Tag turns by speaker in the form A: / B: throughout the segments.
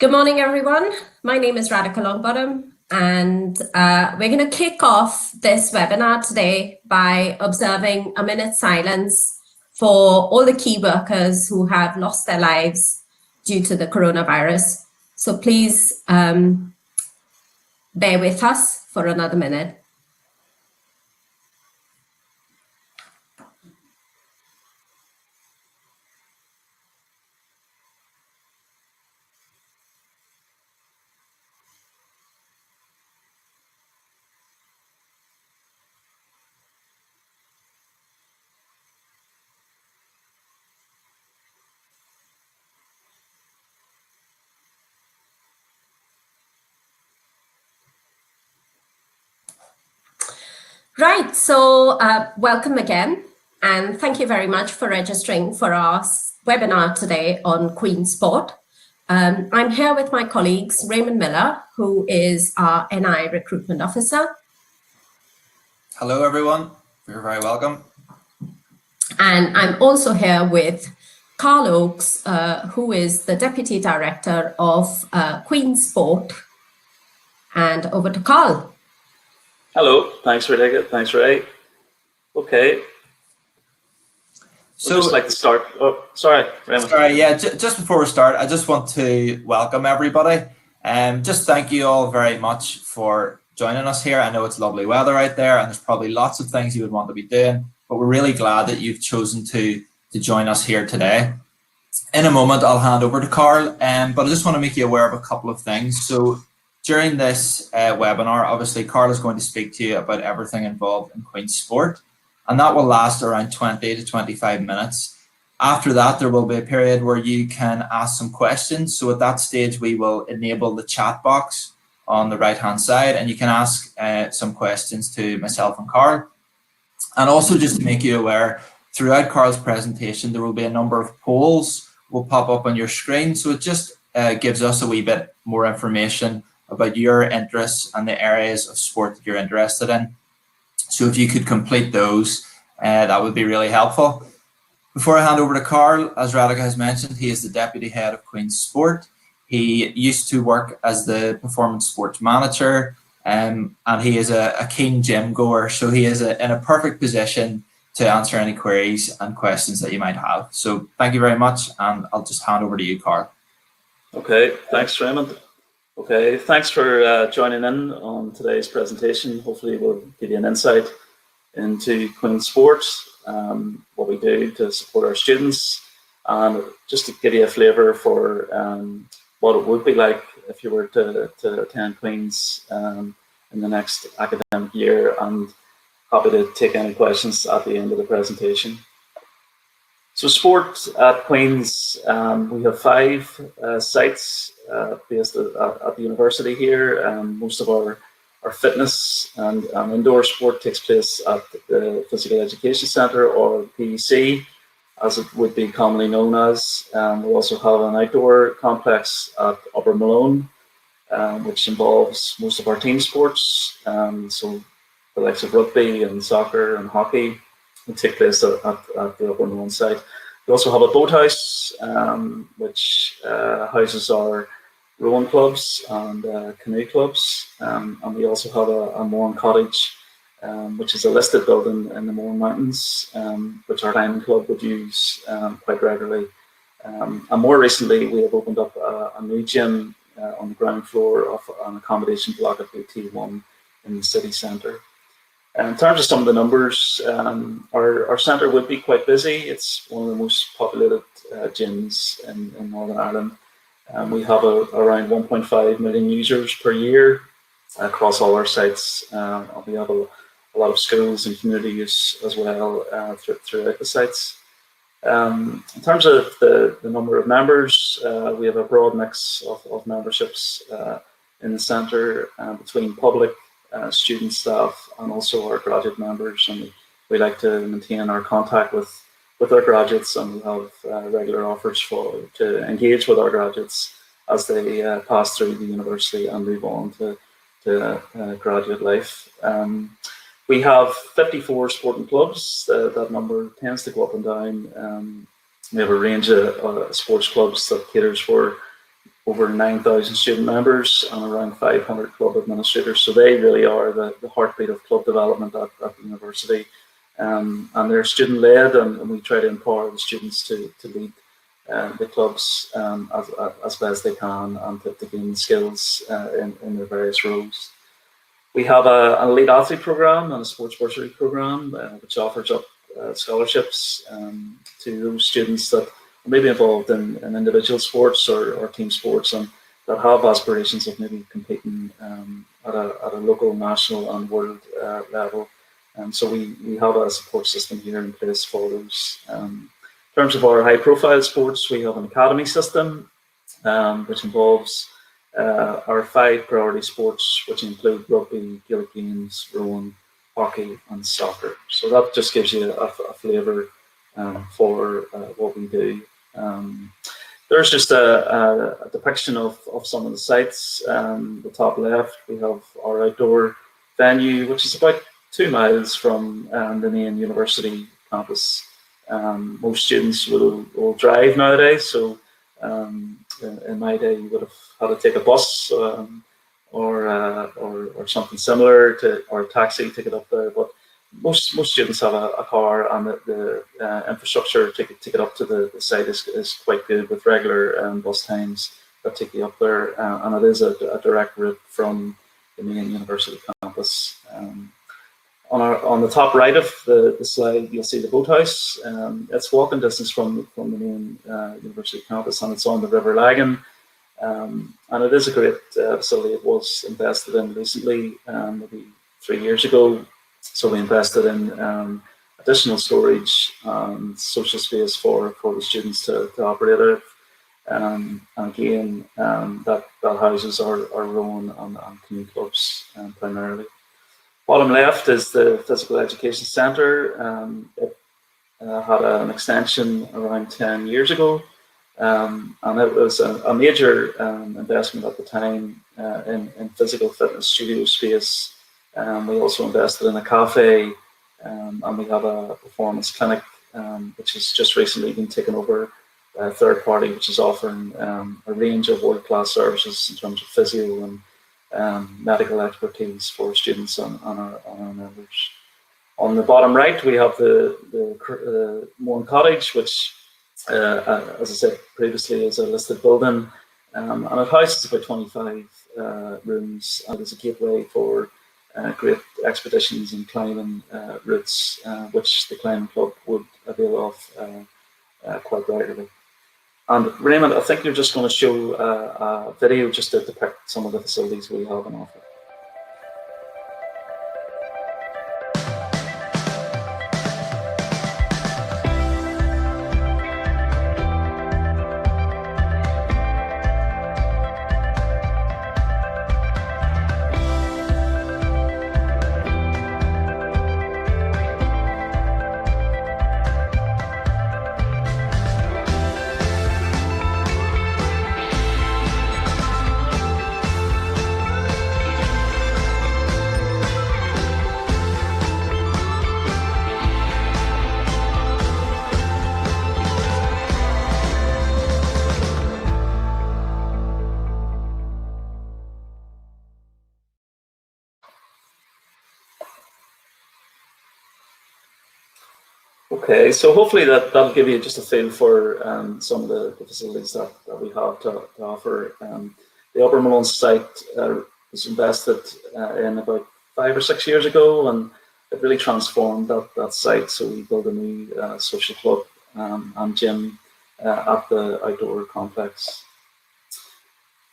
A: Good morning, everyone. My name is Radhika Longbottom, and we're going to kick off this webinar today by observing a minute's silence for all the key workers who have lost their lives due to the coronavirus. So please bear with us for another minute. Right, so welcome again, and thank you very much for registering for our webinar today on Queen Sport. I'm here with my colleagues, Raymond Miller, who is our NI Recruitment Officer.
B: Hello, everyone. You're very welcome.
A: And I'm also here with Karl Oakes, who is the Deputy Director of Queen Sport. And over to Karl.
C: Hello, thanks Radhika, thanks Ray. Okay. So, just like to start. Oh, sorry, Raymond.
B: Sorry, yeah. Just before we start, I just want to welcome everybody, and just thank you all very much for joining us here. I know it's lovely weather out there, and there's probably lots of things you would want to be doing, but we're really glad that you've chosen to join us here today. In a moment, I'll hand over to Karl, but I just want to make you aware of a couple of things. So, during this webinar, obviously, Karl is going to speak to you about everything involved in Queen Sport, and that will last around 20 to 25 minutes. After that, there will be a period where you can ask some questions. So at that stage, we will enable the chat box on the right-hand side, and you can ask some questions to myself and Karl. And also, just to make you aware, throughout Karl's presentation, there will be a number of polls will pop up on your screen. So it just gives us a wee bit more information about your interests and the areas of sport that you're interested in. So if you could complete those, that would be really helpful. Before I hand over to Karl, as Radhika has mentioned, he is the Deputy Head of Queen Sport. He used to work as the Performance Sports Manager, and he is a keen gym goer, so he is in a perfect position to answer any queries and questions that you might have. So thank you very much, and I'll just hand over to you, Karl.
C: Okay, thanks Raymond. Okay, thanks for joining in on today's presentation. Hopefully we'll give you an insight into Queen Sport, what we do to support our students, and just to give you a flavour for what it would be like if you were to attend Queen's in the next academic year, and happy to take any questions at the end of the presentation. So sport at Queen's, we have 5 sites based at the university here. Most of our fitness and indoor sport takes place at the Physical Education Centre, or PEC, as it would be commonly known as. We also have an outdoor complex at Upper Malone, which involves most of our team sports. So the likes of rugby and soccer and hockey take place at the Upper Malone site. We also have a boathouse, which houses our rowing clubs and canoe clubs, and we also have a Mourne Cottage, which is a listed building in the Mourne Mountains, which our climbing club would use quite regularly. And more recently, we have opened up a new gym on the ground floor of an accommodation block at the T1 in the city centre. In terms of some of the numbers, our centre would be quite busy. It's one of the most populated gyms in Northern Ireland. We have around 1.5 million users per year across all our sites. We have a lot of schools and community use as well throughout the sites. In terms of the number of members, we have a broad mix of memberships in the centre between public, student, staff, and also our graduate members, and we like to maintain our contact with our graduates, and we have regular offers to engage with our graduates as they pass through the university and move on to graduate life. We have 54 sporting clubs. That number tends to go up and down. We have a range of sports clubs that caters for over 9,000 student members and around 500 club administrators. So they really are the heartbeat of club development at the university. And they're student-led, and we try to empower the students to lead the clubs as best they can and to gain skills in their various roles. We have an elite athlete program and a sports bursary program, which offers up scholarships to those students that are maybe involved in individual sports or team sports and that have aspirations of maybe competing at a local, national and world level. And so we have a support system here in place for those. In terms of our high-profile sports, we have an academy system, which involves our 5 priority sports, which include rugby, Gaelic games, rowing, hockey, and soccer. So that just gives you a flavour for what we do. There's just a depiction of some of the sites. The top left, we have our outdoor venue, which is about 2 miles from the main university campus. Most students will drive nowadays, so in my day you would have had to take a bus or something similar or a taxi to get up there. But most students have a car, and the infrastructure to get up to the site is quite good with regular bus times that take you up there, and it is a direct route from the main university campus. On the top right of the slide, you'll see the boathouse. It's walking distance from the main university campus, and it's on the River Lagan. And it is a great facility. It was invested in recently, maybe 3 years ago. So we invested in additional storage and social space for the students to operate it. And again, that houses our rowing and canoe clubs primarily. Bottom left is the Physical Education Centre. It had an extension around 10 years ago, and it was a major investment at the time in physical fitness studio space. We also invested in a cafe, and we have a performance clinic, which has just recently been taken over by a third party, which is offering a range of world-class services in terms of physio and medical expertise for students and our members. On the bottom right, we have the Mourne Cottage, which, as I said previously, is a listed building, and it houses about 25 rooms, and is a gateway for great expeditions and climbing routes, which the climbing club would avail of quite regularly. And Raymond, I think you're just going to show a video just to depict some of the facilities we have on offer. Okay, so hopefully that'll give you just a feel for some of the facilities that we have to offer. The Upper Malone site was invested in about 5 or 6 years ago, and it really transformed that site. So we built a new social club and gym at the outdoor complex.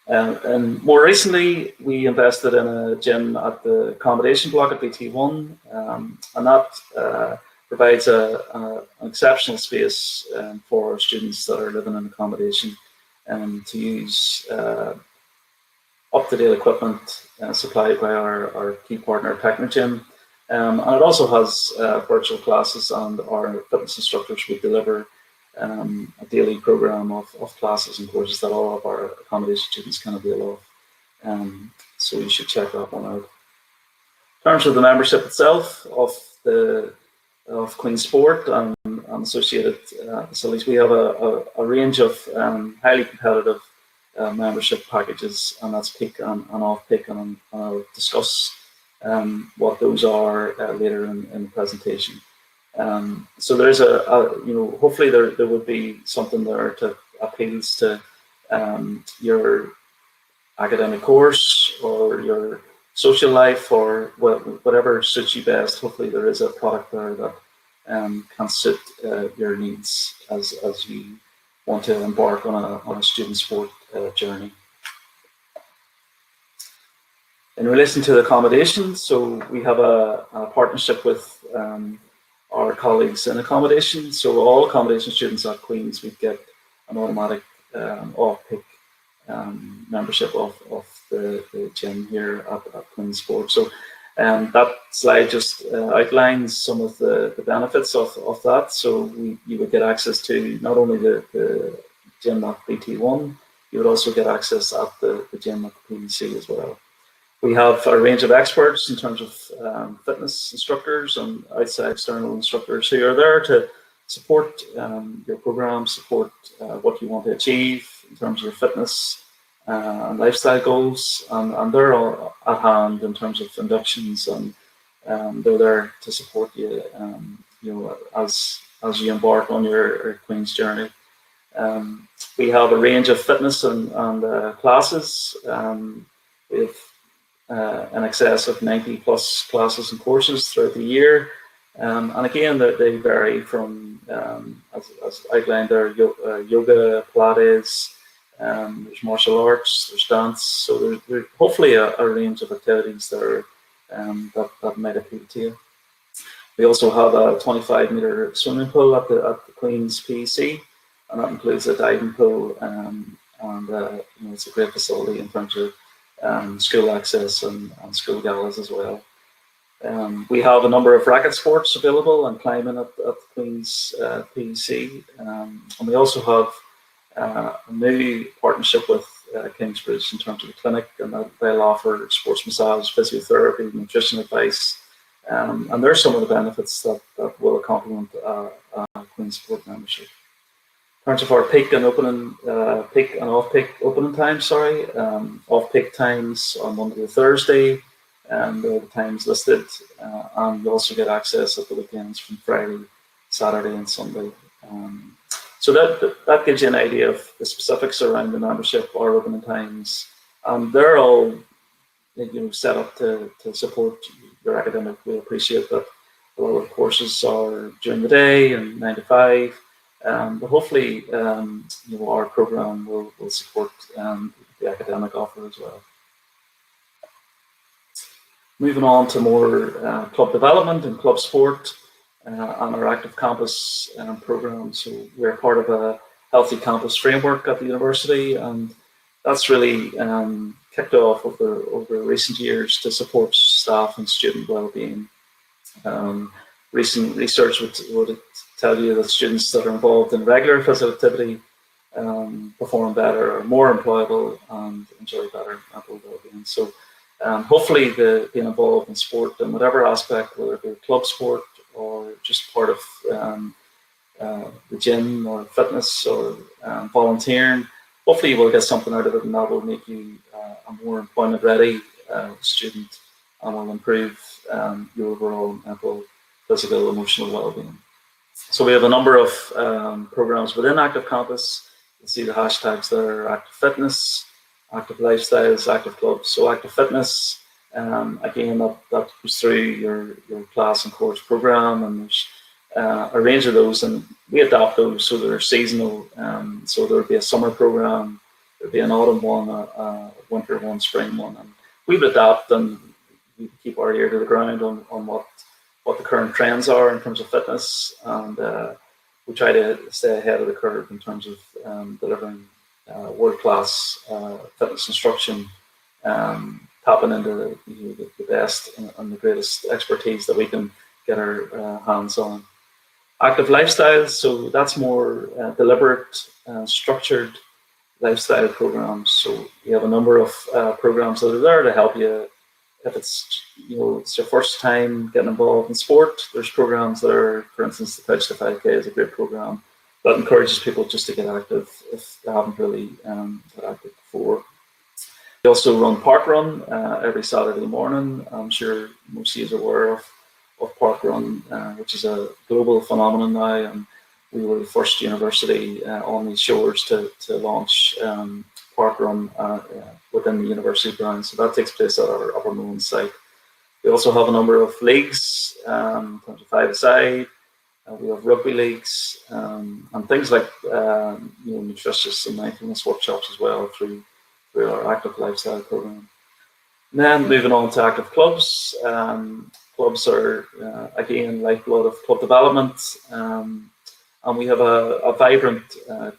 C: And more recently, we invested in a gym at the accommodation block at BT1, and that provides an exceptional space for students that are living in accommodation to use up-to-date equipment supplied by our key partner, Technogym. And it also has virtual classes, and our fitness instructors would deliver a daily program of classes and courses that all of our accommodation students can avail of. So you should check that one out. In terms of the membership itself of Queen's Sport and associated facilities, we have a range of highly competitive membership packages, and that's peak and off peak, and I'll discuss what those are later in the presentation. So there's hopefully there would be something there to appeals to your academic course or your social life, or whatever suits you best. Hopefully there is a product there that can suit your needs as you want to embark on a student sport journey. In relation to the accommodation, so we have a partnership with our colleagues in accommodation. So all accommodation students at Queen's, we get an automatic off-peak membership of the gym here at Queen's Sport. So that slide just outlines some of the benefits of that. So you would get access to not only the gym at BT1, you would also get access at the gym at the PEC as well. We have a range of experts in terms of fitness instructors and outside external instructors who are there to support your program, support what you want to achieve in terms of your fitness and lifestyle goals, and they're all at hand in terms of inductions, and they're there to support you, as you embark on your Queen's journey. We have a range of fitness and classes. We have in excess of 90 plus classes and courses throughout the year. And again, they vary from, as outlined there, yoga, Pilates, there's martial arts, there's dance. So there's hopefully a range of activities there that might appeal to you. We also have a 25-meter swimming pool at the Queen's PEC, and that includes a diving pool, and it's a great facility in terms of school access and school galas as well. We have a number of racket sports available and climbing at the Queen's PEC, and we also have a new partnership with Kingsbridge in terms of the clinic, and they'll offer sports massage, physiotherapy, nutrition advice, and there's some of the benefits that will complement Queen's Sport membership. In terms of our peak and off-peak opening times, off-peak times on Monday to Thursday, and the times listed, and you also get access at the weekends from Friday, Saturday, and Sunday. So that gives you an idea of the specifics around the membership, our opening times. They're all set up to support your academic. We appreciate that a lot of courses are during the day and 9 to 5. But hopefully, our program will support the academic offer as well. Moving on to more club development and club sport and our active campus program. So we're part of a healthy campus framework at the university, and that's really kicked off over recent years to support staff and student well-being. Recent research would tell you that students that are involved in regular physical activity perform better, are more employable, and enjoy better mental well-being. So hopefully being involved in sport in whatever aspect, whether it be club sport or just part of the gym or fitness or volunteering, hopefully you will get something out of it, and that will make you a more employment ready student, and will improve your overall mental, physical, emotional well-being. So we have a number of programs within Active Campus. You see the hashtags there: Active Fitness, Active Lifestyles, Active Clubs. So Active Fitness, again, that goes through your class and course program, and there's a range of those, and we adapt those so they're seasonal. So there'll be a summer program, there'll be an autumn one, a winter one, spring one, and we would adapt, and we keep our ear to the ground on what the current trends are in terms of fitness, and we try to stay ahead of the curve in terms of delivering world-class fitness instruction, tapping into the best and the greatest expertise that we can get our hands on. Active lifestyles, so that's more deliberate, structured lifestyle programs. So we have a number of programs that are there to help you. If it's it's your first time getting involved in sport, there's programs that are, for instance, the Pitch to 5K is a great program that encourages people just to get active if they haven't really got active before. We also run Park Run every Saturday morning. I'm sure most of you are aware of Park Run, which is a global phenomenon now, and we were the first university on these shores to launch Park Run within the university grounds. So that takes place at our Upper Moon site. We also have a number of leagues, 5-a-side. We have rugby leagues and things like nutritious and mindfulness workshops as well through our active lifestyle program. And then moving on to active clubs. Clubs are again lifeblood of club development, and we have a vibrant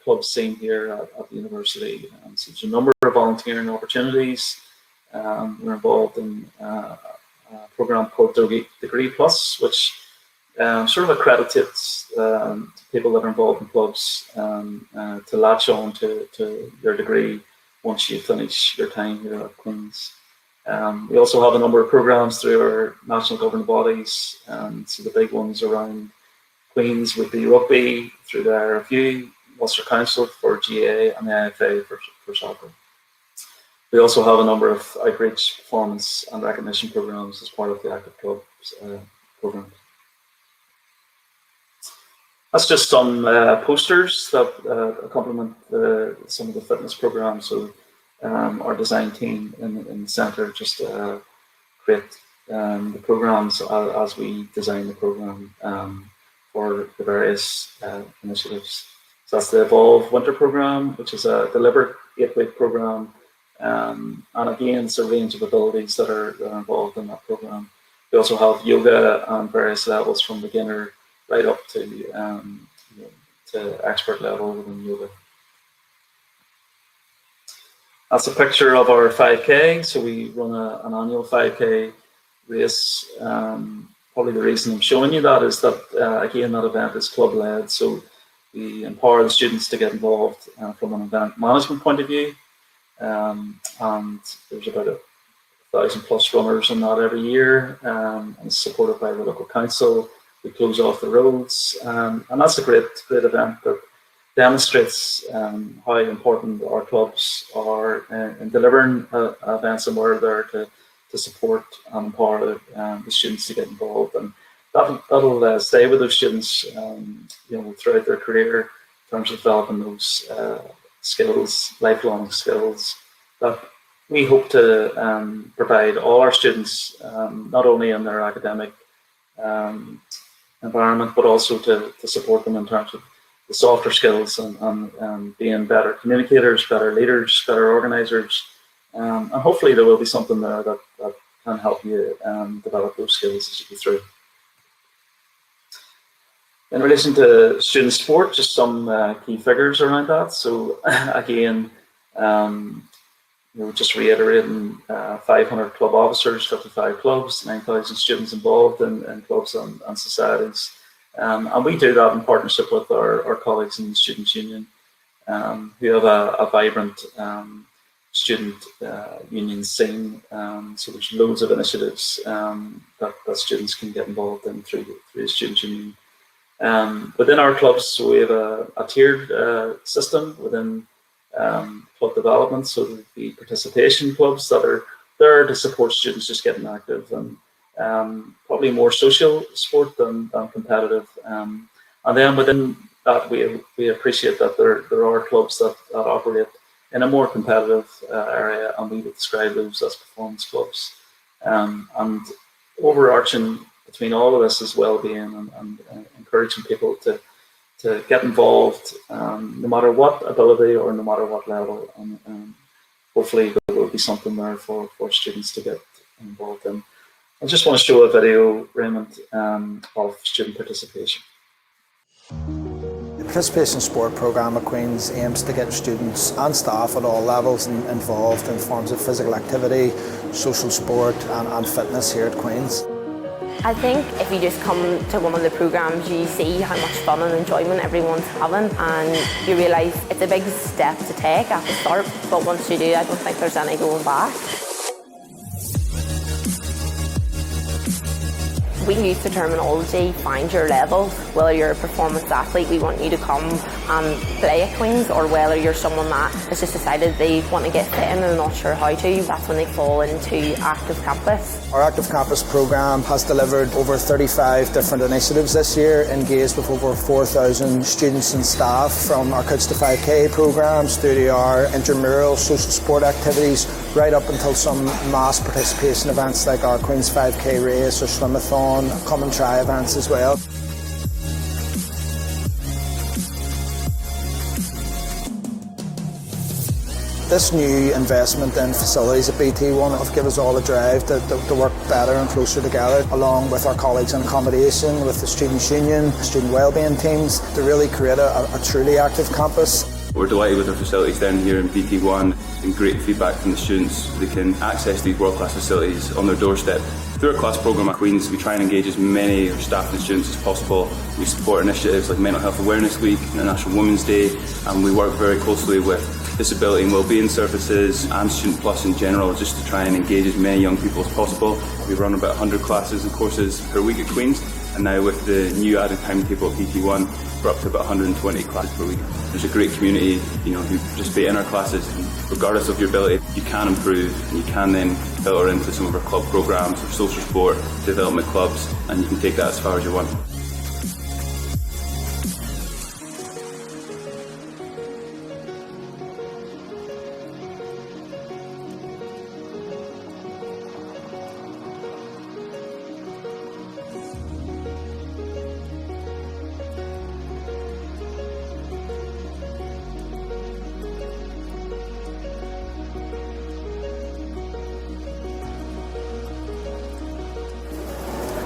C: club scene here at the university. So there's a number of volunteering opportunities. We're involved in a program called Degree Plus, which sort of accreditates people that are involved in clubs to latch on to their degree once you finish your time here at Queen's. We also have a number of programs through our national governing bodies. So the big ones around Queen's Weekly Rugby, through the RFU, Ulster Council for GA, and the IFA for soccer. We also have a number of outreach, performance and recognition programs as part of the Active Clubs program. That's just some posters that complement some of the fitness programs. So our design team in the centre just create the programs as we design the program for the various initiatives. So that's the Evolve Winter Program, which is a deliberate 8-week program. And again, it's a range of abilities that are involved in that program. We also have yoga on various levels, from beginner right up to expert level within yoga. That's a picture of our 5K. So we run an annual 5K race. Probably the reason I'm showing you that is that, again, that event is club-led. So we empower the students to get involved from an event management point of view. And there's about 1,000+ runners in that every year, and it's supported by the local council. We close off the roads, and that's a great event that demonstrates how important our clubs are in delivering events, and we're there to support and empower the students to get involved, and that'll stay with those students throughout their career in terms of developing those skills, lifelong skills that we hope to provide all our students, not only in their academic environment, but also to support them in terms of the softer skills and being better communicators, better leaders, better organisers, and hopefully there will be something there that can help you develop those skills as you go through. In relation to student sport, just some key figures around that. So again, just reiterating, 500 club officers, 55 clubs, 9,000 students involved in clubs and societies. And we do that in partnership with our colleagues in the Students' Union, who have a vibrant student union scene. So there's loads of initiatives that students can get involved in through the Students' Union. Within our clubs, so we have a tiered system within club development. So the participation clubs that are there to support students just getting active, and probably more social sport than competitive. And then within that, we appreciate that there are clubs that operate in a more competitive area, and we would describe those as performance clubs. And overarching between all of this is well-being and encouraging people to get involved, no matter what ability or no matter what level. And hopefully there will be something there for students to get involved in. I just want to show a video, Raymond, of student participation.
D: The Participation Sport programme at Queen's aims to get students and staff at all levels involved in forms of physical activity, social sport and fitness here at Queen's.
E: I think if you just come to one of the programmes, you see how much fun and enjoyment everyone's having, and you realise it's a big step to take at the start, but once you do, I don't think there's any going back. We use the terminology, find your level. whether you're a performance athlete, we want you to come and play at Queen's, or whether you're someone that has just decided they want to get fit in and they're not sure how to, that's when they fall into Active Campus.
D: Our Active Campus programme has delivered over 35 different initiatives this year, engaged with over 4,000 students and staff, from our Kids to 5K programmes through to our intramural social sport activities, right up until some mass participation events like our Queen's 5K race or swimathon, come and try events as well. This new investment in facilities at BT1 have given us all a drive to work better and closer together, along with our colleagues in accommodation, with the Students' Union, student wellbeing teams, to really create a truly active campus.
F: We're delighted with our facilities down here in BT1. It's been great feedback from the students. They can access these world-class facilities on their doorstep. Through our class programme at Queen's, we try and engage as many of our staff and students as possible. We support initiatives like Mental Health Awareness Week, International Women's Day, and we work very closely with disability and wellbeing services and Student Plus in general, just to try and engage as many young people as possible. We run about 100 classes and courses per week at Queen's, and now with the new added timetable at BT1, we're up to about 120 classes per week. There's a great community, who participate in our classes, and regardless of your ability, you can improve, and you can then filter into some of our club programmes or social sport development clubs, and you can take that as far as you want.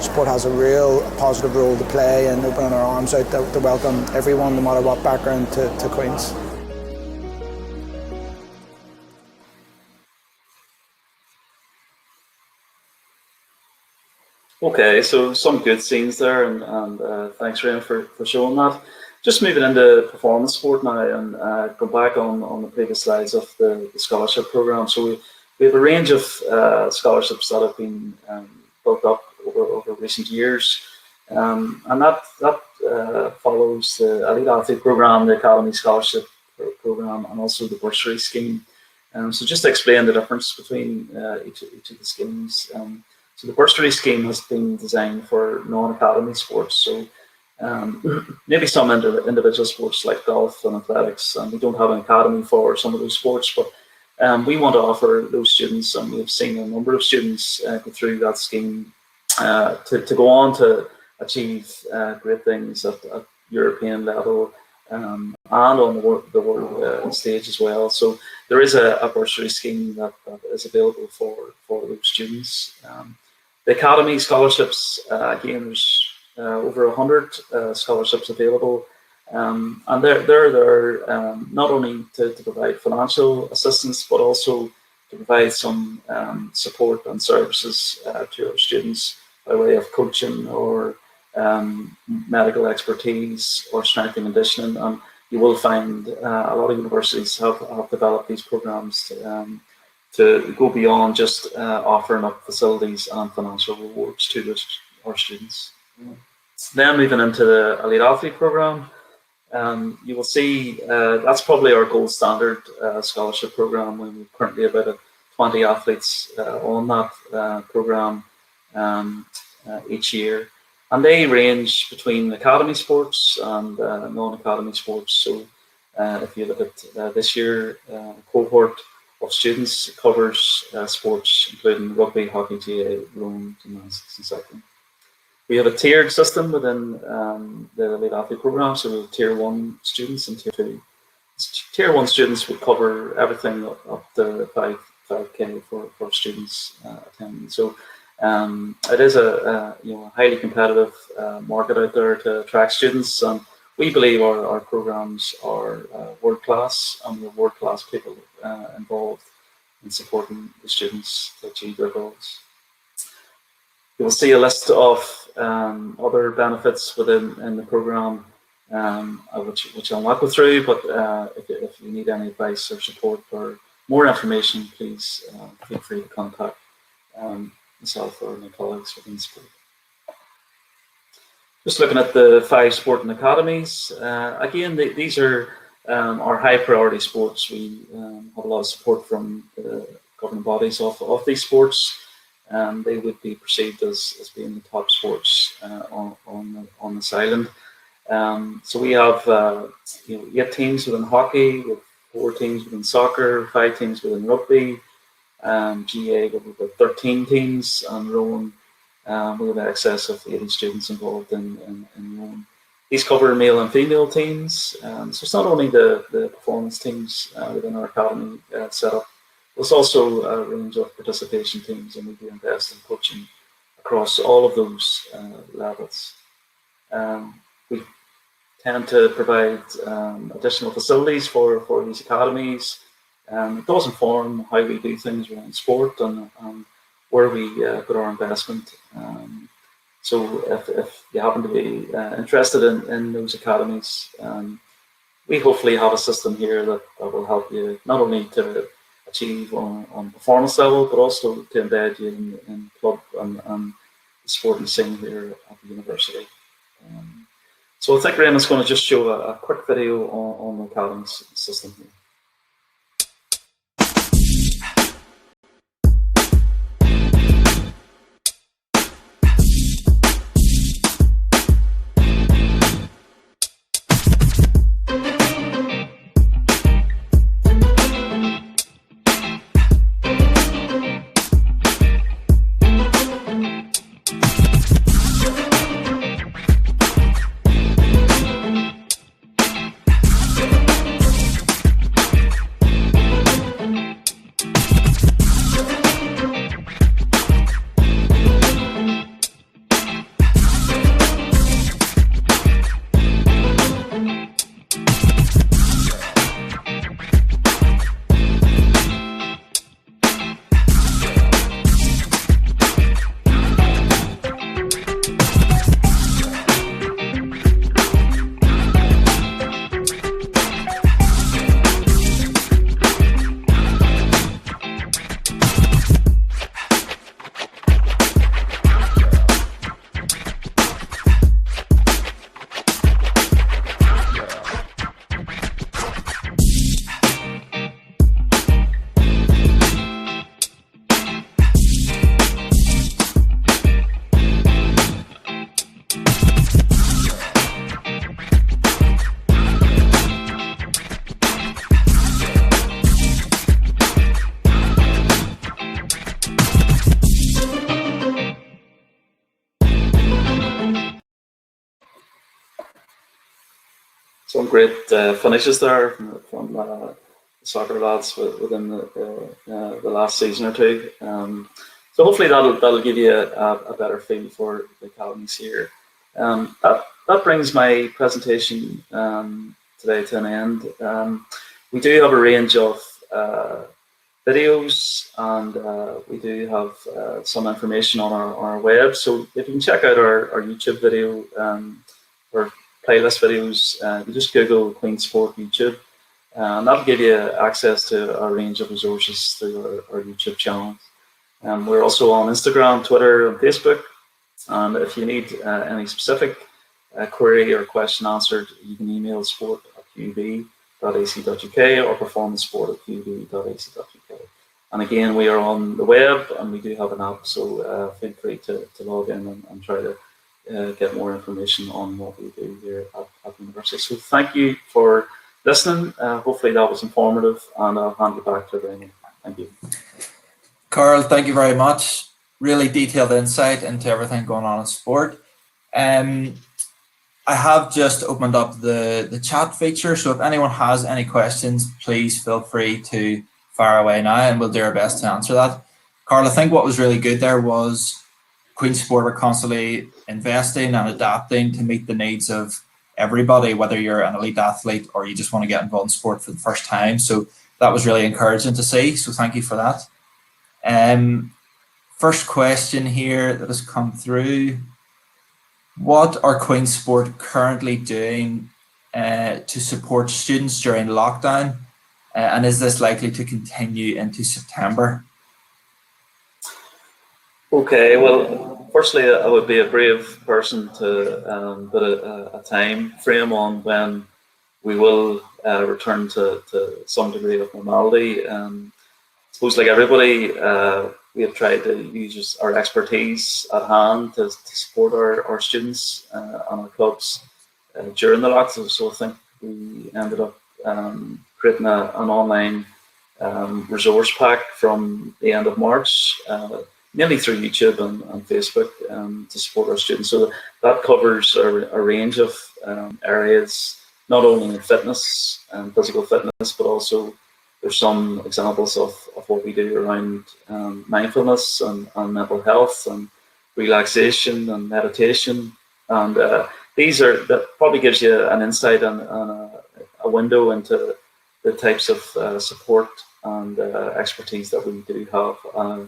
D: Sport has a real positive role to play in opening our arms out to welcome everyone, no matter what background, to Queen's.
C: Okay, so some good scenes there, and thanks, Ryan, for showing that. Just moving into performance sport now, and go back on the previous slides of the scholarship programme. So we have a range of scholarships that have been built up over recent years, and that follows the Elite Athlete Programme, the Academy Scholarship Programme, and also the Bursary Scheme. So just to explain the difference between each of the schemes. So the Bursary Scheme has been designed for non-academy sports, so maybe some individual sports like golf and athletics, and we don't have an academy for some of those sports, but we want to offer those students, and we've seen a number of students go through that scheme to go on to achieve great things at European level and on the world stage as well. So there is a bursary scheme that is available for those students. The Academy scholarships, again, there's over 100 scholarships available, and they're there not only to provide financial assistance, but also to provide some support and services to our students by way of coaching or medical expertise or strength and conditioning. And you will find a lot of universities have developed these programs to go beyond just offering up facilities and financial rewards to our students. Then moving into the Elite Athlete Programme, you will see that's probably our gold standard scholarship programme. We're currently about 20 athletes on that programme each year, and they range between academy sports and non-academy sports. So if you look at this year, cohort of students covers sports including rugby, hockey, GAA, rowing, gymnastics and cycling. We have a tiered system within the Elite Athlete Programme, so we have Tier 1 students and Tier 2. Tier 1 students would cover everything up to 5K for students attending. So it is a highly competitive market out there to attract students, and we believe our programs are world class, and we have world class people involved in supporting the students to achieve their goals. You will see a list of other benefits in the program, which I'll not go through, but if you need any advice or support or more information, please feel free to contact myself or my colleagues within sport. Just looking at the 5 sporting academies, again, these are our high priority sports. We have a lot of support from the governing bodies of these sports. They would be perceived as being the top sports on this island. So we have 8 teams within hockey, with 4 teams within soccer, 5 teams within rugby, GA with about 13 teams, and rowing we have excess of 80 students involved in rowing. These cover male and female teams, so it's not only the performance teams within our academy setup, there's also a range of participation teams, and we do invest in coaching across all of those levels. We tend to provide additional facilities for these academies. It does inform how we do things around sport and where we put our investment. So if you happen to be interested in those academies, we hopefully have a system here that will help you not only to achieve on performance level, but also to embed you in club and the sporting scene here at the university. So I think Raymond's going to just show a quick video on the academy system here. Some great finishes there from soccer lads within the last season or two. So hopefully that'll give you a better feel for the academies here. That brings my presentation today to an end. We do have a range of videos, and we do have some information on our web. So if you can check out our YouTube video or playlist videos, you just Google Queen Sport YouTube, and that'll give you access to a range of resources through our YouTube channel. We're also on Instagram, Twitter, and Facebook. And if you need any specific query or question answered, you can email sport@qub.ac.uk or performancesport@qub.ac.uk. And again, we are on the web, and we do have an app, so feel free to log in and try to get more information on what we do here at the university. So thank you for listening. Hopefully that was informative, and I'll hand it back to Raymond. Thank you.
B: Karl, thank you very much. Really detailed insight into everything going on in sport. I have just opened up the chat feature, so if anyone has any questions, please feel free to fire away now, and we'll do our best to answer that. Karl, I think what was really good there was Queen Sport are constantly investing and adapting to meet the needs of everybody, whether you're an elite athlete or you just want to get involved in sport for the first time. So that was really encouraging to see. So thank you for that. First question here that has come through. What are Queen Sport currently doing to support students during lockdown? And is this likely to continue into September?
C: Okay, well, Firstly, I would be a brave person to put a time frame on when we will return to some degree of normality. I suppose, like everybody, we have tried to use our expertise at hand to support our students and our clubs during the lockdown. So I think we ended up creating an online resource pack from the end of March, mainly through YouTube and Facebook, to support our students. So that covers a range of areas, not only in fitness and physical fitness, but also there's some examples of what we do around mindfulness and mental health and relaxation and meditation. And that probably gives you an insight and a window into the types of support and expertise that we do have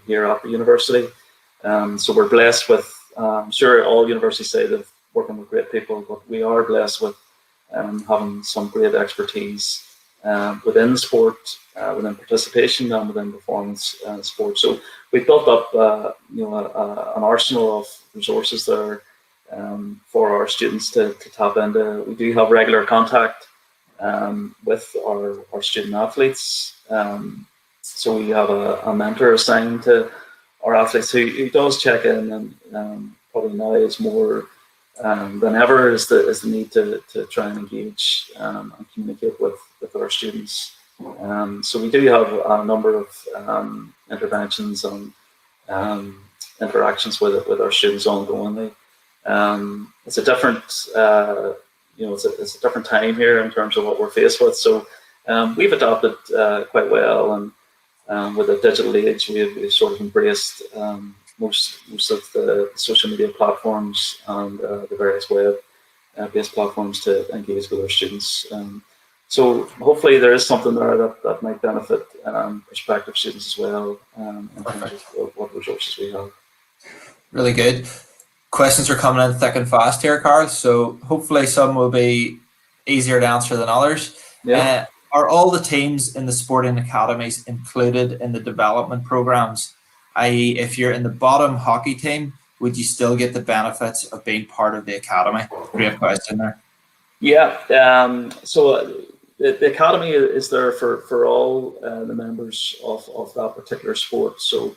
C: here at the university. So we're blessed with, I'm sure all universities say they're working with great people, but we are blessed with having some great expertise within sport, within participation, and within performance sport. So we've built up, an arsenal of resources there for our students to tap into. We do have regular contact with our student athletes. So we have a mentor assigned to our athletes who does check in, and probably now it's more than ever is the need to try and engage and communicate with our students. So we do have a number of interventions and interactions with our students ongoingly. It's a different, it's a different time here in terms of what we're faced with. So we've adapted quite well, and with the digital age, we've sort of embraced most of the social media platforms and the various web-based platforms to engage with our students. So hopefully there is something there that might benefit prospective students as well in terms of what resources we have.
B: Really good. Questions are coming in thick and fast here, Karl. So hopefully some will be easier to answer than others.
C: Yeah.
B: Are all the teams in the sporting academies included in the development programs? I.e., if you're in the bottom hockey team, would you still get the benefits of being part of the academy? Great question there.
C: Yeah. So the academy is there for all the members of that particular sport. So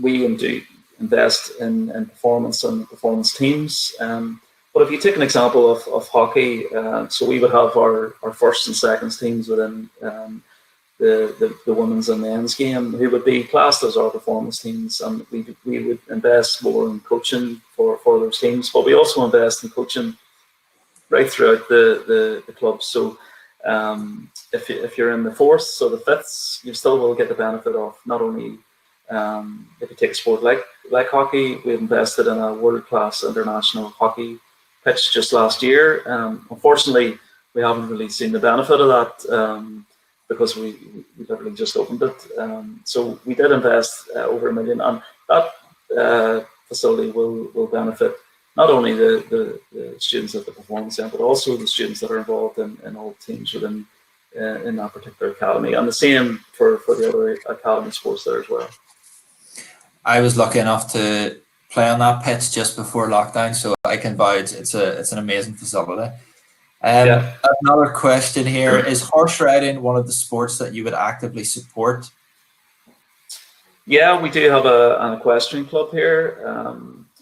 C: we indeed invest in performance and performance teams. But if you take an example of hockey, so we would have our first and seconds teams within the women's and men's game, who would be classed as our performance teams, and we would invest more in coaching for those teams. But we also invest in coaching right throughout the club. So if you're in the fourth, so the fifths, you still will get the benefit of not only if you take a sport like hockey, we invested in a world-class international hockey pitch just last year. Unfortunately, we haven't really seen the benefit of that because we literally just opened it. So we did invest over $1 million, and that facility will benefit not only the students at the performance end, but also the students that are involved in all teams within in that particular academy, and the same for the other academy sports there as well.
B: I was lucky enough to play on that pitch just before lockdown, so I can vouch it's an amazing facility.
C: Yeah.
B: Another question here: is horse riding one of the sports that you would actively support?
C: Yeah, we do have an equestrian club here.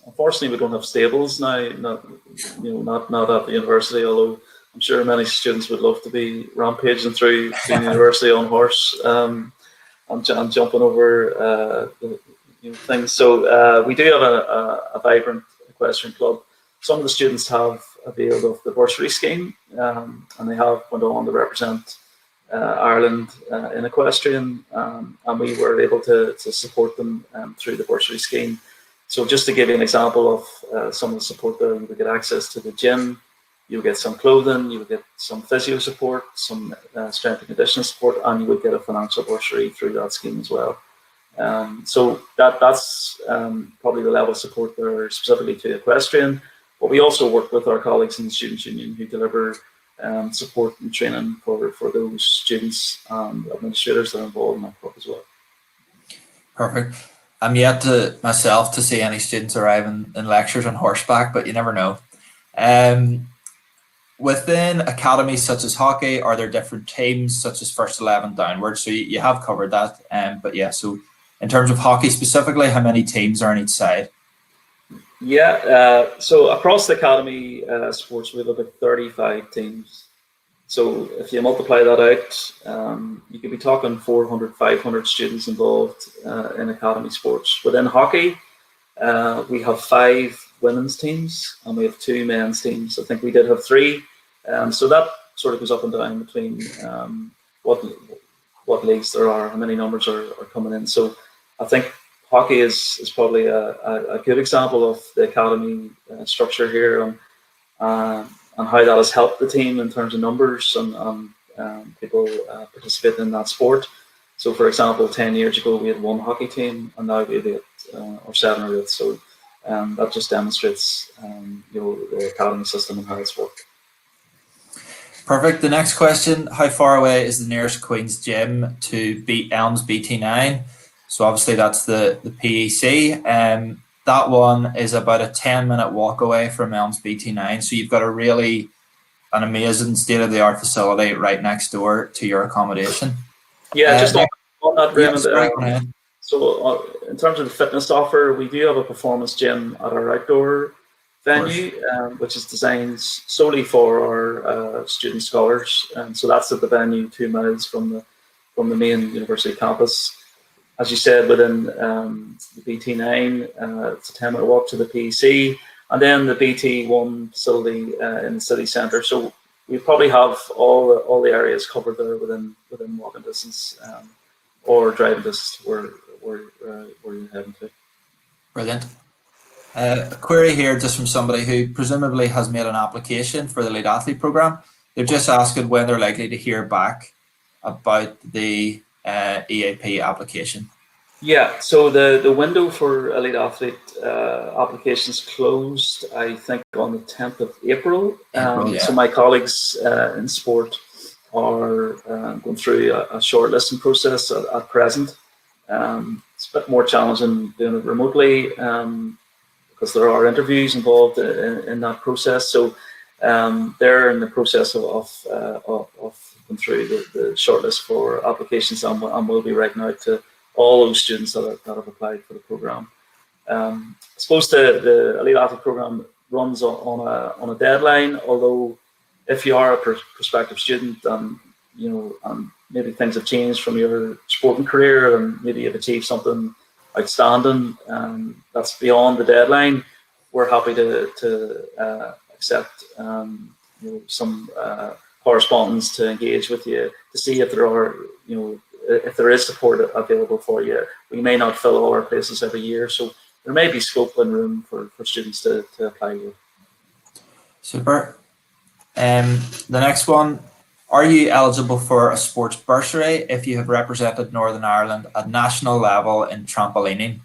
C: Unfortunately, we don't have stables now. Not at the university. Although I'm sure many students would love to be rampaging through the university on horse and jumping over things. So we do have a vibrant equestrian club. Some of the students have availed of the bursary scheme, and they have went on to represent Ireland in equestrian, and we were able to support them through the bursary scheme. So just to give you an example of some of the support there, you would get access to the gym, you would get some clothing, you would get some physio support, some strength and conditioning support, and you would get a financial bursary through that scheme as well. So that's probably the level of support there specifically to equestrian. But we also work with our colleagues in the Students' Union who deliver support and training for those students and administrators that are involved in that club as well.
B: Perfect. I'm yet to myself to see any students arriving in lectures on horseback, but you never know. Within academies such as hockey, are there different teams such as first 11 downwards? So you have covered that. But yeah, so in terms of hockey specifically, how many teams are on each side?
C: Yeah, so across the academy sports, we have about 35 teams. So if you multiply that out, you could be talking 400, 500 students involved in academy sports. Within hockey, we have 5 women's teams and we have 2 men's teams. I think we did have 3. So that sort of goes up and down between what leagues there are, how many numbers are coming in. So I think hockey is probably a good example of the academy structure here and how that has helped the team in terms of numbers and people participating in that sport. So, for example, 10 years ago we had 1 hockey team, and now we have 8 or 7 or 8. So that just demonstrates the academy system and how it's worked.
B: Perfect. The next question: how far away is the nearest Queen's gym to beat Elms BT9? So obviously that's the PEC. That one is about a 10-minute walk away from Elms BT9. So you've got an amazing state-of-the-art facility right next door to your accommodation.
C: Yeah, just on that, Raymond.
B: Yes,
C: so in terms of the fitness offer, we do have a performance gym at our outdoor venue, which is designed solely for our student scholars. And so that's at the venue 2 miles from the main university campus. As you said, within the BT9, it's a 10-minute walk to the PEC, and then the BT1 facility in the city centre. So we probably have all the areas covered there within walking distance or driving distance where you're heading to.
B: Brilliant. A query here just from somebody who presumably has made an application for the Elite Athlete Programme. They're just asking when they're likely to hear back about the EAP application.
C: Yeah, so the window for Elite Athlete applications closed, I think, on the 10th of April. So my colleagues in sport are going through a shortlisting process at present. It's a bit more challenging doing it remotely because there are interviews involved in that process. So they're in the process of going through the shortlist for applications, and we'll be writing out to all those students that have applied for the programme. I suppose the Elite Athlete Programme runs on a deadline, although if you are a prospective student and maybe things have changed from your sporting career and maybe you've achieved something outstanding that's beyond the deadline, we're happy to accept some correspondence to engage with you to see if there are if there is support available for you. We may not fill all our places every year, so there may be scope and room for students to apply with.
B: Super. The next one: are you eligible for a sports bursary if you have represented Northern Ireland at national level in trampolining?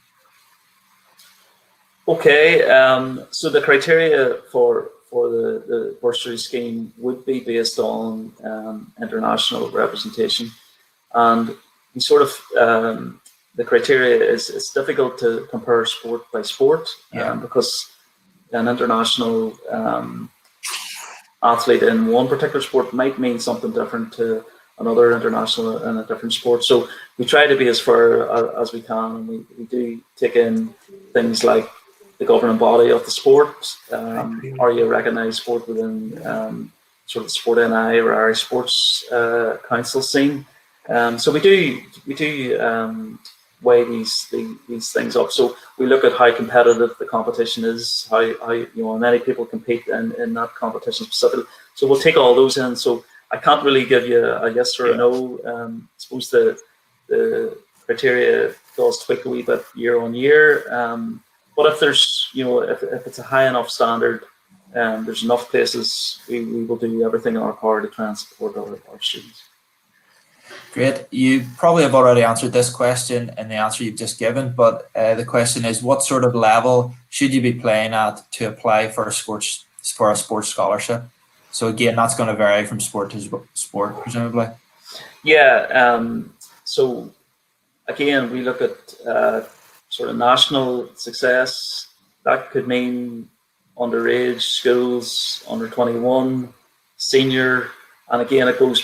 C: Okay, so the criteria for the bursary scheme would be based on international representation, and we sort of the criteria it's difficult to compare sport by sport because an international athlete in one particular sport might mean something different to another international in a different sport. So we try to be as fair as we can, and we do take in things like the governing body of the sport. Are you a recognised sport within sort of the Sport NI or Irish Sports Council scene? So we do weigh these things up. So we look at how competitive the competition is, how many people compete in that competition specifically. So we'll take all those in. So I can't really give you a yes or a no. I suppose the criteria does tweak a wee bit year on year. But if there's if it's a high enough standard, there's enough places, we will do everything in our power to try and support our students.
B: Great. You probably have already answered this question in the answer you've just given, but the question is, what sort of level should you be playing at to apply for a sports scholarship? So again, that's going to vary from sport to sport, presumably.
C: Yeah. So again, we look at sort of national success, that could mean underage schools, under 21, senior, and again it goes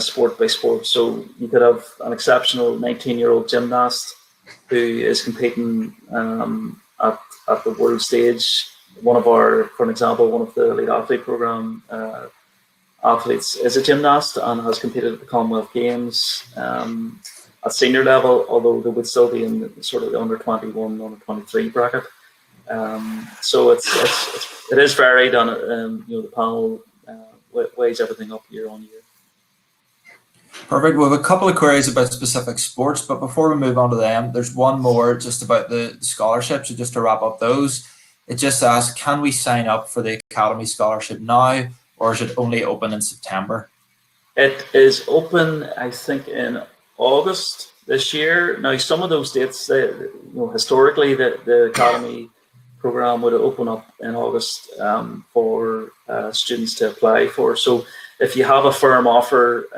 C: sport by sport. So you could have an exceptional 19-year-old gymnast who is competing at the world stage. For an example, one of the elite athlete program athletes is a gymnast and has competed at the Commonwealth Games at senior level, although they would still be in the, sort of the under 21, under 23 bracket. So it is varied, and the panel weighs everything up year on year.
B: Perfect. We have a couple of queries about specific sports, but before we move on to them, there's one more just about the scholarships. So just to wrap up those, it just asks, can we sign up for the Academy Scholarship now, or is it only open in September?
C: It is open, I think, in August this year. Now, some of those dates, historically, the Academy program would open up in August for students to apply for. So if you have a firm offer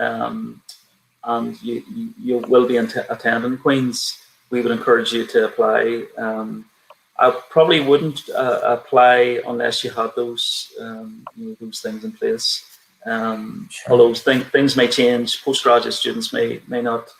C: and you will be attending Queen's, we would encourage you to apply. I probably wouldn't apply unless you had those those things in place.
B: Sure.
C: Although things may change, postgraduate students may not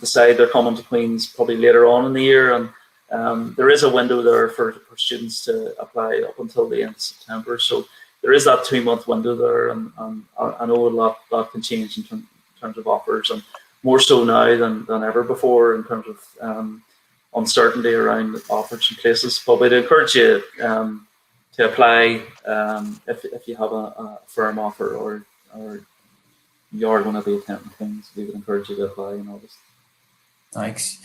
C: decide they're coming to Queen's probably later on in the year, and there is a window there for students to apply up until the end of September. So there is that 2-month window there, and I know a lot can change in terms of offers, and more so now than ever before in terms of uncertainty around offers and places. But we'd encourage you to apply if you have a firm offer or you are going to be attending things. We would encourage you to apply in August.
B: Thanks.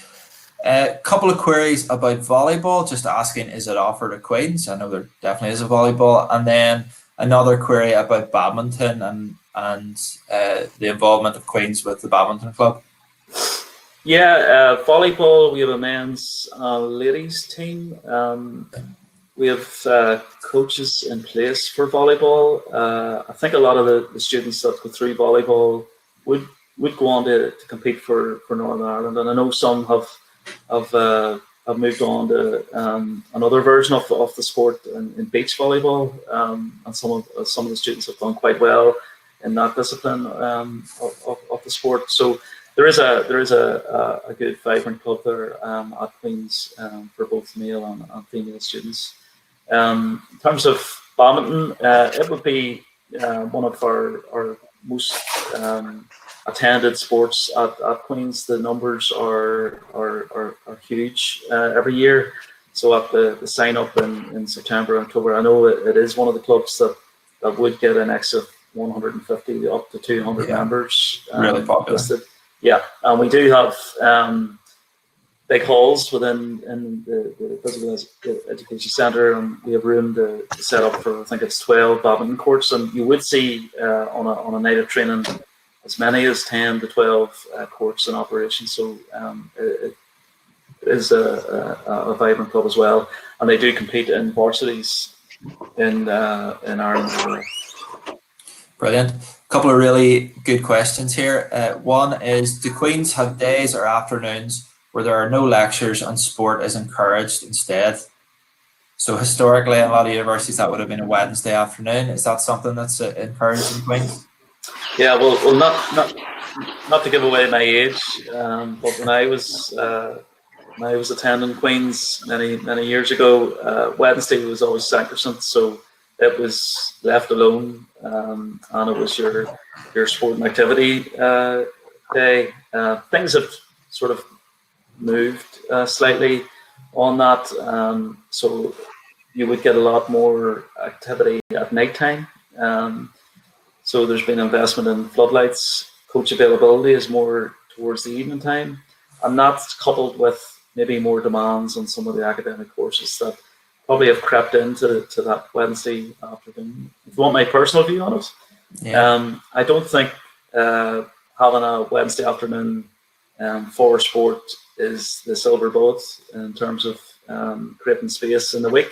B: A couple of queries about volleyball, just asking, is it offered at Queen's? I know there definitely is a volleyball. And then another query about badminton and the involvement of Queen's with the badminton club.
C: Yeah, volleyball, we have a men's ladies team. We have coaches in place for volleyball. I think a lot of the students that go through volleyball would go on to compete for Northern Ireland, and I know some have moved on to another version of the sport in beach volleyball, and some of the students have done quite well in that discipline of the sport. So there is a good vibrant club there at Queen's for both male and female students. In terms of badminton, it would be one of our most attended sports at Queen's. The numbers are huge every year. So at the sign up in September, October, I know it is one of the clubs that would get an extra 150 up to 200 members.
B: Really popular.
C: Listed. Yeah, and we do have big halls within the physical education centre, and we have room to set up for, I think it's 12 badminton courts, and you would see on a night of training as many as 10 to 12 courts in operation. So it is a vibrant club as well, and they do compete in varsities in Ireland.
B: Brilliant. A couple of really good questions here. One is, do Queen's have days or afternoons where there are no lectures and sport is encouraged instead? So historically, in a lot of universities, that would have been a Wednesday afternoon. Is that something that's encouraged in Queen's?
C: Yeah, well, not to give away my age, but when I was attending Queen's many years ago, Wednesday was always sacrosanct, so it was left alone, and it was your sport and activity day. Things have sort of moved slightly on that, so you would get a lot more activity at night time. So there's been investment in floodlights. Coach availability is more towards the evening time, and that's coupled with maybe more demands on some of the academic courses that probably have crept into that Wednesday afternoon. If you want my personal view on it, I don't think having a Wednesday afternoon for sport is the silver bullet in terms of creating space in the week.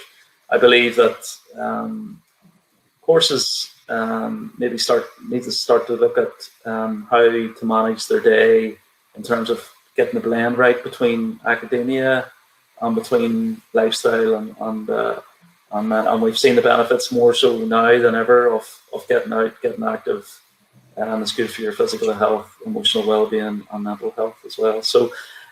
C: I believe that courses need to start to look at how to manage their day in terms of getting the blend right between academia between lifestyle and we've seen the benefits more so now than ever of getting out, getting active. It's good for your physical health, emotional well-being, and mental health as well. So,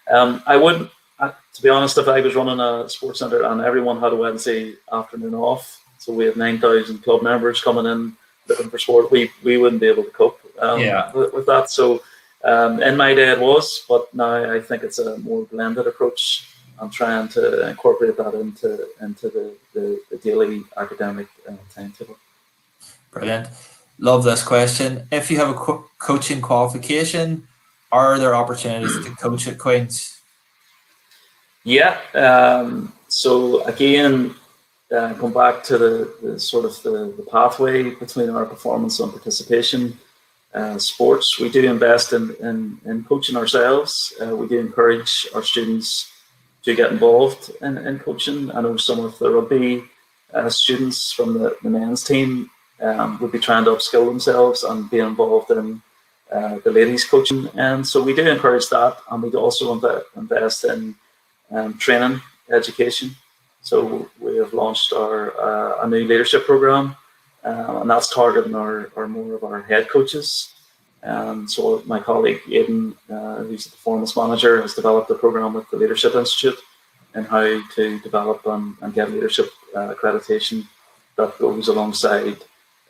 C: I would, to be honest, if I was running a sports centre and everyone had a Wednesday afternoon off, so we had 9,000 club members coming in looking for sport, we wouldn't be able to cope with that. So, in my day it was, but now I think it's a more blended approach. I'm trying to incorporate that into the daily academic timetable.
B: Brilliant. Love this question. If you have a coaching qualification, are there opportunities to coach at Queen's?
C: Yeah. So again, going back to the sort of the pathway between our performance and participation sports, we do invest in coaching ourselves. We do encourage our students to get involved in coaching. I know some of the rugby students from the men's team would be trying to upskill themselves and be involved in the ladies coaching. And so we do encourage that, and we do also invest in training education. So we have launched a new leadership program, and that's targeting our more of our head coaches. So my colleague Aidan, who's the performance manager, has developed a program with the Leadership Institute and how to develop and get leadership accreditation that goes alongside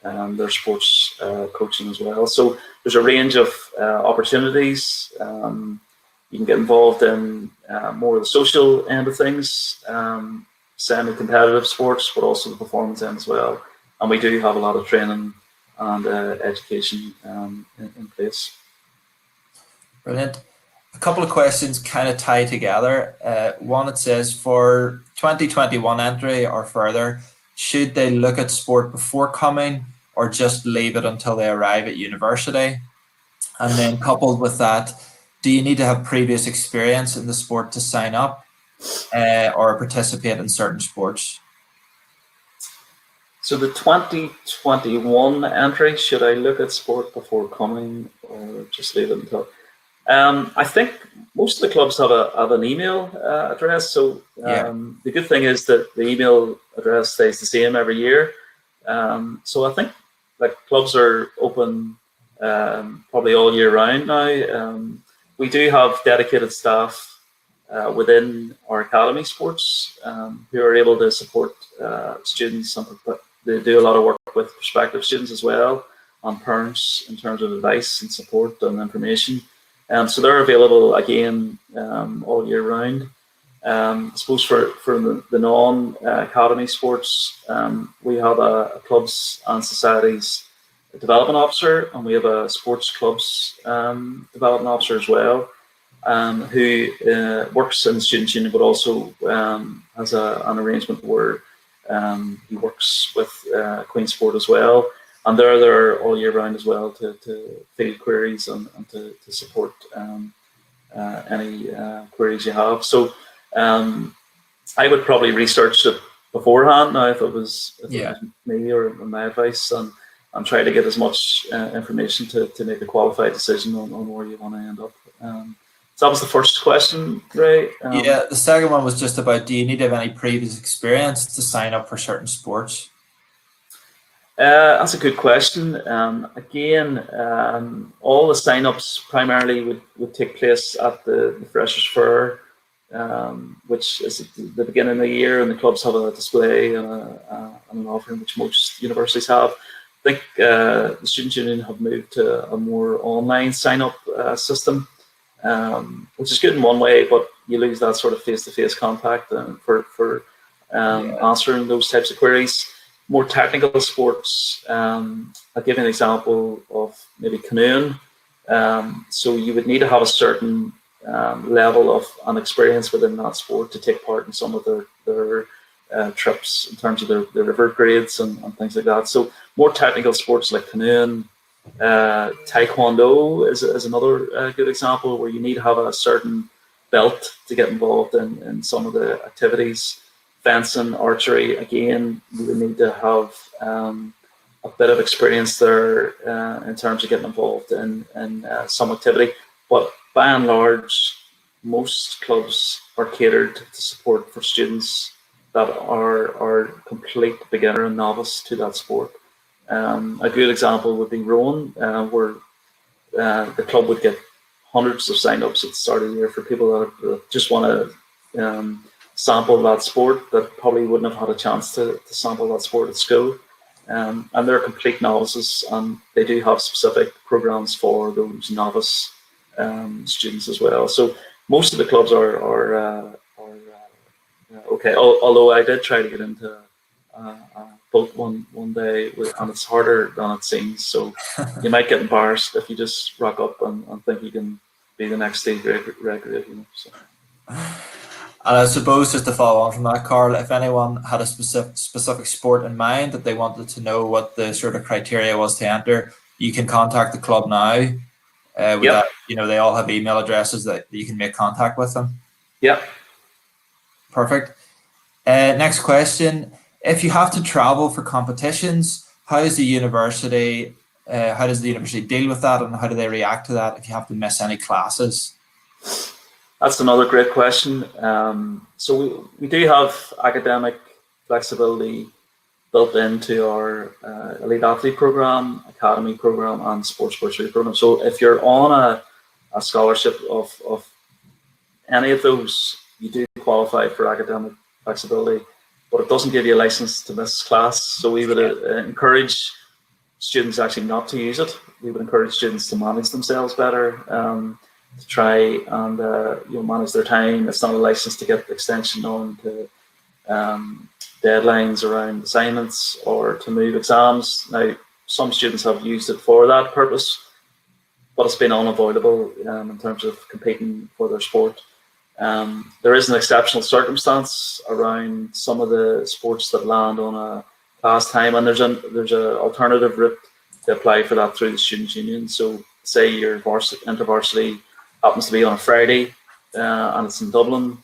C: their sports coaching as well. So there's a range of opportunities. You can get involved in more of the social end of things, semi-competitive sports, but also the performance end as well. And we do have a lot of training and education in place.
B: Brilliant. A couple of questions kind of tie together. One, it says for 2021 entry or further, should they look at sport before coming or just leave it until they arrive at university? And then coupled with that, do you need to have previous experience in the sport to sign up or participate in certain sports?
C: So the 2021 entry, should I look at sport before coming or just leave it until? I think most of the clubs have an email address. So the good thing is that the email address stays the same every year. So I think like clubs are open probably all year round now. We do have dedicated staff within our academy sports who are able to support students. They do a lot of work with prospective students as well, and parents in terms of advice and support and information. So they're available again all year round. I suppose for the non-academy sports, we have a clubs and societies development officer, and we have a sports clubs development officer as well, who works in the student union, but also has an arrangement where he works with Queen Sport as well, and they're there all year round as well to field queries and to support any queries you have. So I would probably research it beforehand now if it was me or my advice, and try to get as much information to make a qualified decision on where you want to end up. So that was the first question, Ray.
B: The second one was just about, do you need to have any previous experience to sign up for certain sports?
C: That's a good question. Again, all the sign-ups primarily would take place at the Freshers' Fair, which is at the beginning of the year, and the clubs have a display and an offering which most universities have. I think the Student Union have moved to a more online sign-up system, which is good in one way, but you lose that sort of face-to-face contact for answering those types of queries. More technical sports, I'll give you an example of maybe canoeing. So you would need to have a certain level of an experience within that sport to take part in some of their trips in terms of their river grades and things like that. So more technical sports like canoeing, taekwondo is another good example where you need to have a certain belt to get involved in some of the activities. Fencing, archery, again, you would need to have a bit of experience there in terms of getting involved in some activity. But by and large, most clubs are catered to support for students that are complete beginner and novice to that sport. A good example would be rowing, where the club would get hundreds of sign-ups at the start of the year for people that just want to sample that sport, that probably wouldn't have had a chance to sample that sport at school. And they're complete novices, and they do have specific programs for those novice students as well. So most of the clubs are okay. Although I did try to get into boat one day, and it's harder than it seems. So you might get embarrassed if you just rock up and think you can be the next stage recreator. You know, so.
B: And I suppose just to follow on from that, Karl, if anyone had a specific sport in mind that they wanted to know what the sort of criteria was to enter, you can contact the club now. With that, you know, they all have email addresses that you can make contact with them.
C: Yeah.
B: Perfect. Next question. If you have to travel for competitions, how does the university deal with that, and how do they react to that if you have to miss any classes?
C: That's another great question. So we do have academic flexibility built into our elite athlete program, academy program, and sports bursary program. So if you're on a scholarship of any of those, you do qualify for academic flexibility, but it doesn't give you a license to miss class. So we would encourage students actually not to use it. We would encourage students to manage themselves better, to try and manage their time. It's not a license to get extension on to deadlines around assignments or to move exams. Now, some students have used it for that purpose, but it's been unavoidable in terms of competing for their sport. There is an exceptional circumstance around some of the sports that land on a class time, and there's a alternative route to apply for that through the Students' Union. So say your intervarsity happens to be on a Friday and it's in Dublin,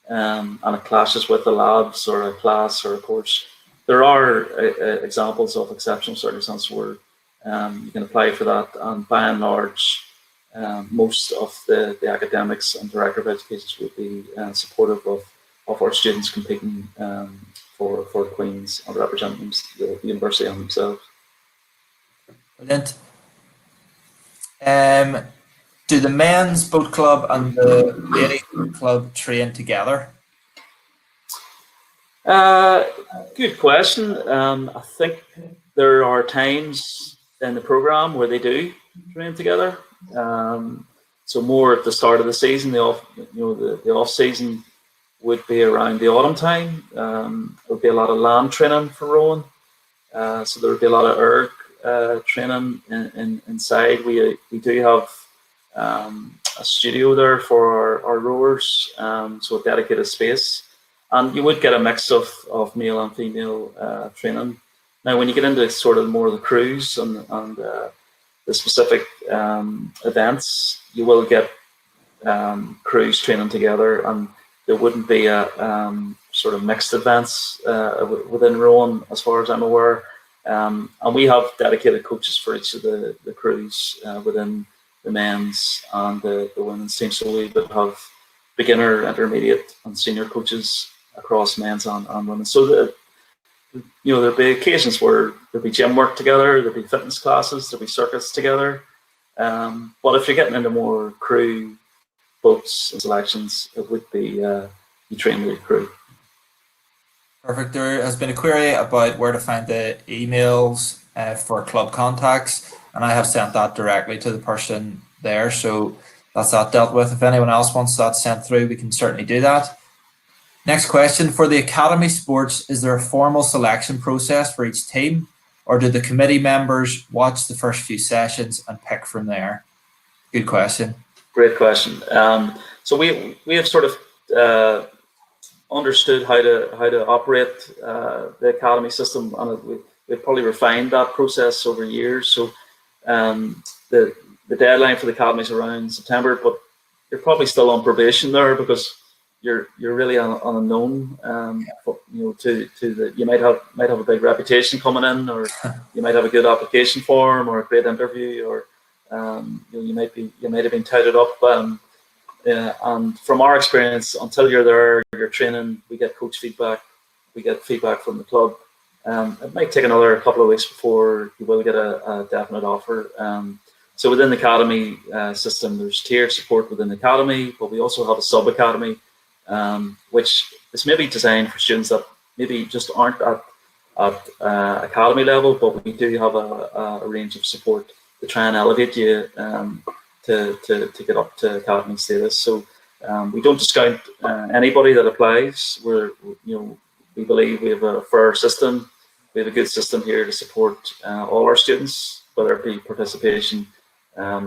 C: and it clashes with a labs or a class or a course. There are examples of exceptional circumstances where you can apply for that, and by and large, most of the academics and director of education would be supportive of our students competing for the Queen's and representing the university and themselves.
B: Brilliant. Do the men's boat club and the ladies boat club train together?
C: Good question. I think there are times in the program where they do train together. So more at the start of the season, the off season would be around the autumn time. There would be a lot of land training for rowing. So there would be a lot of erg training inside. We do have a studio there for our rowers, so a dedicated space, and you would get a mix of male and female training. Now, when you get into sort of more of the cruise and the specific events, you will get crews training together, and there wouldn't be a sort of mixed events within rowing, as far as I'm aware. And we have dedicated coaches for each of the crews within the men's and the women's team. So we would have beginner, intermediate, and senior coaches across men's and women's. So there'll be occasions where there'll be gym work together, there'll be fitness classes, there'll be circuits together. But if you're getting into more crew boats and selections, it would be you train with your crew.
B: Perfect. There has been a query about where to find the emails for club contacts, and I have sent that directly to the person there, so that's that dealt with. If anyone else wants that sent through, we can certainly do that. Next question, for the academy sports, is there a formal selection process for each team, or do the committee members watch the first few sessions and pick from there? Good question.
C: Great question. So we have sort of understood how to operate the academy system, and we've probably refined that process over years. So the deadline for the academy is around September, but you're probably still on probation there because you're really on a known. You might have a big reputation coming in, or you might have a good application form or a great interview, or you might have been touted up. And from our experience, until you're there, you're training, we get coach feedback, we get feedback from the club. It might take another couple of weeks before you will get a definite offer. So within the academy system, there's tiered support within the academy, but we also have a sub-academy, which is maybe designed for students that maybe just aren't at academy level, but we do have a range of support to try and elevate you to get up to academy status. So we don't discount anybody that applies. We believe we have a fair system. We have a good system here to support all our students, whether it be participation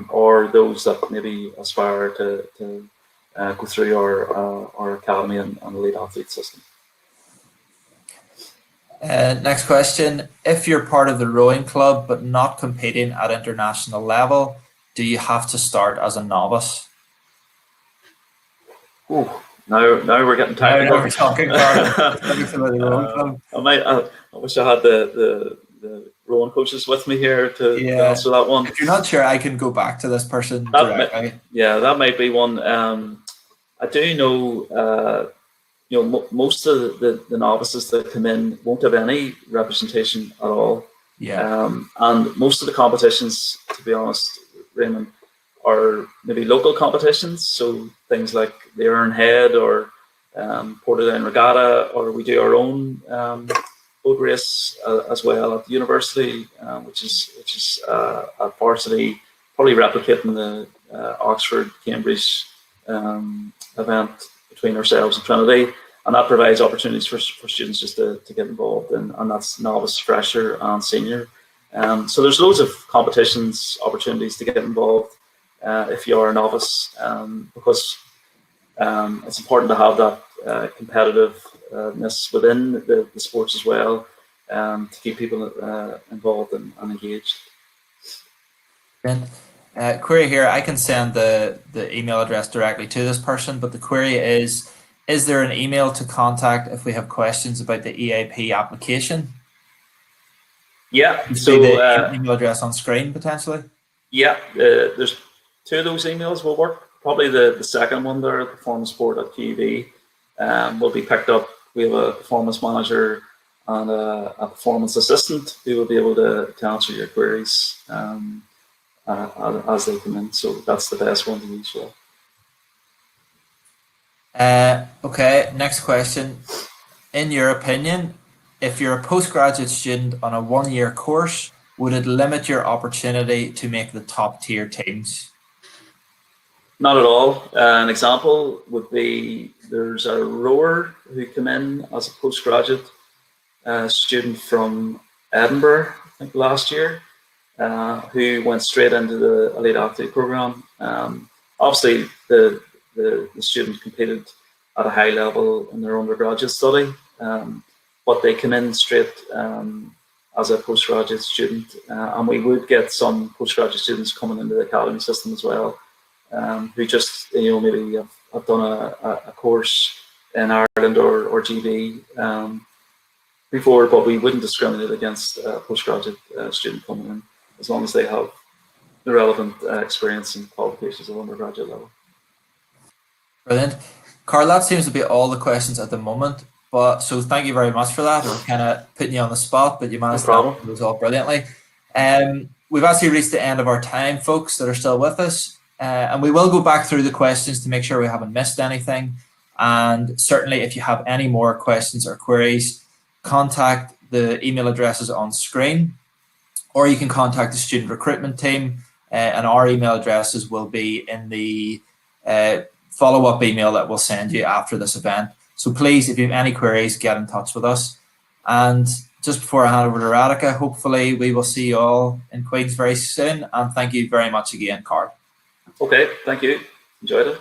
C: or those that maybe aspire to go through our academy and elite athlete system.
B: Next question. If you're part of the rowing club but not competing at international level, do you have to start as a novice?
C: Ooh, now we're getting technical.
B: Now we're talking about the rowing club.
C: I wish I had the rowing coaches with me here to answer that one.
B: If you're not sure, I can go back to this person directly.
C: That might be one. I do know. Most of the novices that come in won't have any representation at all. And most of the competitions, to be honest, Raymond, are maybe local competitions. So things like the Earn Head or Portadown Regatta, or we do our own boat race as well at the university, which is a varsity, probably replicating the Oxford Cambridge event between ourselves and Trinity, and that provides opportunities for students just to get involved in, and that's novice, fresher and senior. So there's loads of competitions, opportunities to get involved if you are a novice, because it's important to have that competitiveness within the sports as well, to keep people involved and engaged.
B: Query here, I can send the email address directly to this person, but the query is there an email to contact if we have questions about the EAP application?
C: Yeah.
B: So the email address on screen potentially?
C: Yeah, there's two of those emails will work. Probably the second one there, performancesport@QED, will be picked up. We have a performance manager and a performance assistant who will be able to answer your queries as they come in. So that's the best one to use for that.
B: Okay, next question. In your opinion, if you're a postgraduate student on a one-year course, would it limit your opportunity to make the top tier teams?
C: Not at all. An example would be there's a rower who came in as a postgraduate student from Edinburgh, I think last year, who went straight into the elite athlete program. Obviously, the students competed at a high level in their undergraduate study, but they came in straight as a postgraduate student, and we would get some postgraduate students coming into the academy system as well, who just maybe have done a course in Ireland or GB before, but we wouldn't discriminate against a postgraduate student coming in as long as they have the relevant experience and qualifications at undergraduate level.
B: Brilliant. Karl, that seems to be all the questions at the moment, but so thank you very much for that. We're kind of putting you on the spot, but you managed to answer those all brilliantly. We've actually reached the end of our time, folks that are still with us, and we will go back through the questions to make sure we haven't missed anything. And certainly if you have any more questions or queries, contact the email addresses on screen, or you can contact the student recruitment team, and our email addresses will be in the follow-up email that we'll send you after this event. So please, if you have any queries, get in touch with us. And just before I hand over to Radhika, hopefully we will see you all in Queen's very soon. And thank you very much again, Karl.
C: Okay, thank you. Enjoyed it.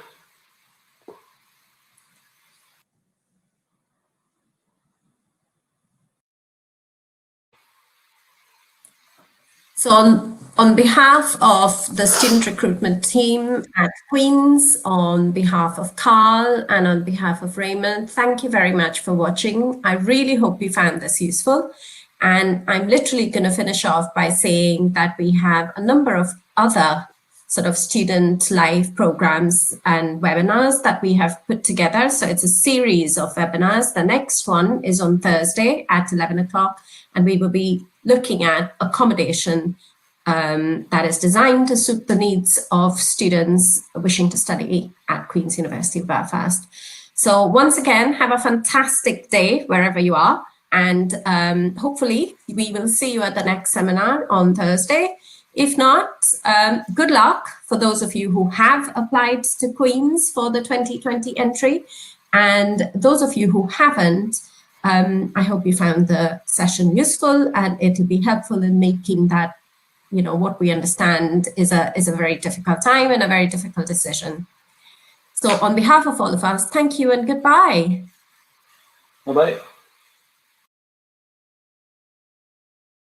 A: So on behalf of the student recruitment team at Queen's, on behalf of Karl and on behalf of Raymond, thank you very much for watching. I really hope you found this useful. And I'm literally going to finish off by saying that we have a number of other sort of student live programs and webinars that we have put together. So it's a series of webinars. The next one is on Thursday at 11 o'clock, and we will be looking at accommodation that is designed to suit the needs of students wishing to study at Queen's University of Belfast. So once again, have a fantastic day wherever you are, and hopefully we will see you at the next seminar on Thursday. If not, good luck for those of you who have applied to Queen's for the 2020 entry, and those of you who haven't, I hope you found the session useful, and it'll be helpful in making that, you know, what we understand is a very difficult time and a very difficult decision. So on behalf of all of us, thank you and goodbye.
C: Bye-bye.